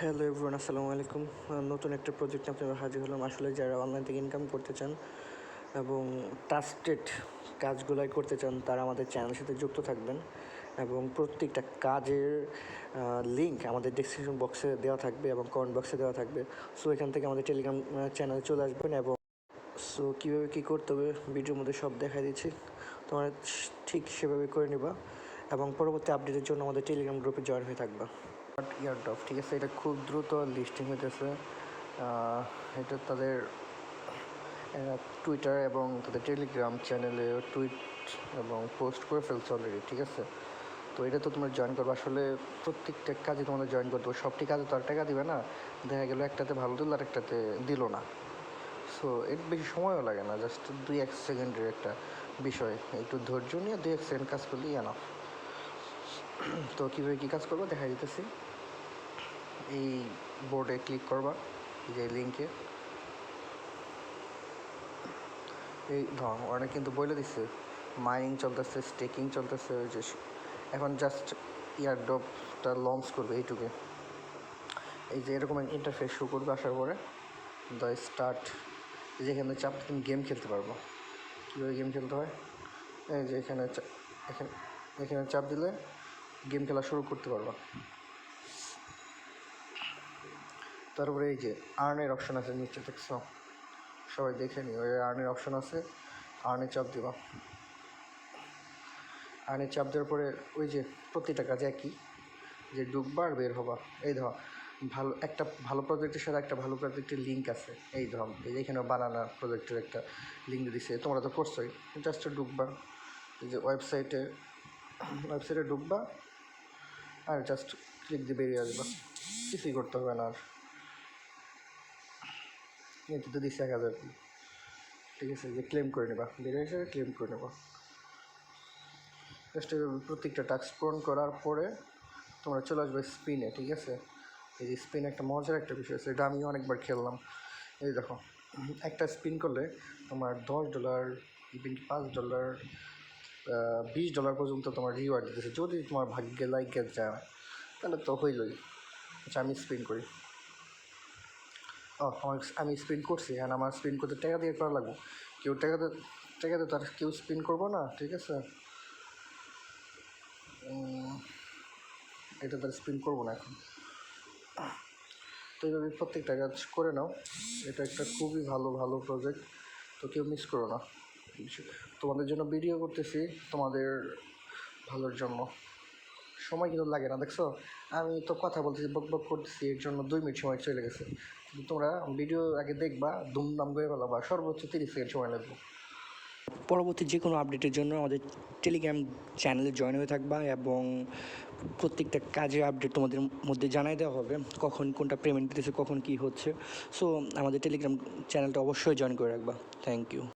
Hello everyone, আসসালামু আলাইকুম। নতুন একটা প্রজেক্ট নিয়ে আপনারা হাজির হলাম। আসলে যারা অনলাইন থেকে ইনকাম করতে চান এবং ট্রাস্টেড কাজগুলাই করতে চান তারা আমাদের চ্যানেলের সাথে যুক্ত থাকবেন এবং প্রত্যেকটা কাজের লিঙ্ক আমাদের ডেসক্রিপশন বক্সে দেওয়া থাকবে এবং কমেন্ট বক্সে দেওয়া থাকবে। সো এখান থেকে আমাদের টেলিগ্রাম চ্যানেলে চলে আসবেন এবং সো কীভাবে কী করতে হবে ভিডিওর মধ্যে সব দেখাই দিচ্ছি, তোমরা ঠিক সেভাবে করে নেবা এবং পরবর্তী আপডেটের জন্য আমাদের টেলিগ্রাম গ্রুপে জয়েন হয়ে থাকবা। ইয়ারড্রপ, ঠিক আছে, এটা খুব দ্রুত লিস্টিং হইতেছে। এটা তাদের টুইটার এবং তাদের টেলিগ্রাম চ্যানেলে টুইট এবং পোস্ট করে ফেলছে অলরেডি, ঠিক আছে। তো এটা তো তোমরা জয়েন করবো। আসলে প্রত্যেকটা কাজে তোমাদের জয়েন করতে হবে, সবটি কাজে তো আর টাকা দিবে না। দেখা গেলো একটাতে ভালো দিল আর একটাতে দিল না। সো এর বেশি সময়ও লাগে না, জাস্ট 2-1 সেকেন্ডের একটা বিষয়। একটু ধৈর্য নিয়ে 2-1 সেকেন্ড কাজ করলেই এনাফ। তো কীভাবে কী কাজ করবো দেখা দিতেছি। এই বোর্ডে ক্লিক করবা, যে লিঙ্কে এই ধর অনেক কিন্তু বলে দিচ্ছে মাইনিং চলতেছে, স্টেকিং চলতেছে। ওই যে এখন জাস্ট ইয়ারড্রপটা লঞ্চ করবে এইটুকু। এই যে এরকম ইন্টারফেস শো করবে, আসার পরে দ্য স্টার্ট, যেখানে চাপ তুমি গেম খেলতে পারবো। কীভাবে গেম খেলতে হয়, এই যে এখানে এখানে চাপ দিলে গেম খেলা শুরু করতে পারবা। তারপরে এই যে আর্নের অপশান আছে নিচে, দেখছো? সবাই দেখে নি, ওই আর্নের অপশান আছে, আর্নে চাপ দিবা। আর্নে চাপ দেওয়ার পরে ওই যে প্রতিটা কাজ একই, যে ঢুকবা আর বের হবা। এই ধর একটা ভালো প্রজেক্টের সাথে একটা ভালো প্রজেক্টের লিঙ্ক আছে। এই ধর এইখানে বানানা প্রজেক্টের একটা লিঙ্ক দিছে, তোমরা তো করছোই। জাস্ট ঢুকবা, এই যে ওয়েবসাইটে ঢুকবা আর জাস্ট ক্লিক দিয়ে বেরিয়ে আসবা, কিছুই করতে হবে না। আর এতে দিচ্ছে 1000, ঠিক আছে। যে ক্লেম করে নেবা, বেরিয়ে এসে ক্লেম করে নেবা। জাস্ট প্রত্যেকটা টাস্ক পূরণ করার পরে তোমরা চলে আসবে স্পিনে, ঠিক আছে। এই যে স্পিন একটা মজার একটা বিষয় আছে, এটা আমিও অনেকবার খেললাম। এই দেখো, একটা স্পিন করলে তোমার $10, ইভেন $5, $20 পর্যন্ত তোমার রিওয়ার্ড দিতেছে, যদি তোমার ভাগ্যে লাইকে যায় তাহলে তো হইলই। আচ্ছা, আমি স্পিন করি। আমি স্পিন করছি, আর আমার স্পিন করতে টাকা দিয়ে করা লাগবো। কেউ টাকা দিয়ে তার কেউ স্পিন করবো না, ঠিক আছে। এটা তার স্পিন করবো না এখন। তো এইভাবে প্রত্যেকটা কাজ করে নাও। এটা একটা খুবই ভালো প্রজেক্ট, তো কেউ মিস করো না। তোমাদের জন্য ভিডিও করতেছি, তোমাদের ভালোর জন্য। সময় কিন্তু লাগে না, দেখছো? আমি তো কথা বলতেছি, বক করতেছি, এর জন্য 2 মিনিট সময় চলে গেছে। কিন্তু তোমরা ভিডিও আগে দেখবা, দুমদাম করে ফেলাবা, সর্বোচ্চ 30 সেকেন্ড সময় লাগবে। পরবর্তী যে কোনো আপডেটের জন্য আমাদের টেলিগ্রাম চ্যানেলে জয়েন হয়ে থাকবা এবং প্রত্যেকটা কাজের আপডেট তোমাদের মধ্যে জানাই দেওয়া হবে, কখন কোনটা পেমেন্ট দিতেছে, কখন কী হচ্ছে। সো আমাদের টেলিগ্রাম চ্যানেলটা অবশ্যই জয়েন করে রাখবা। Thank you.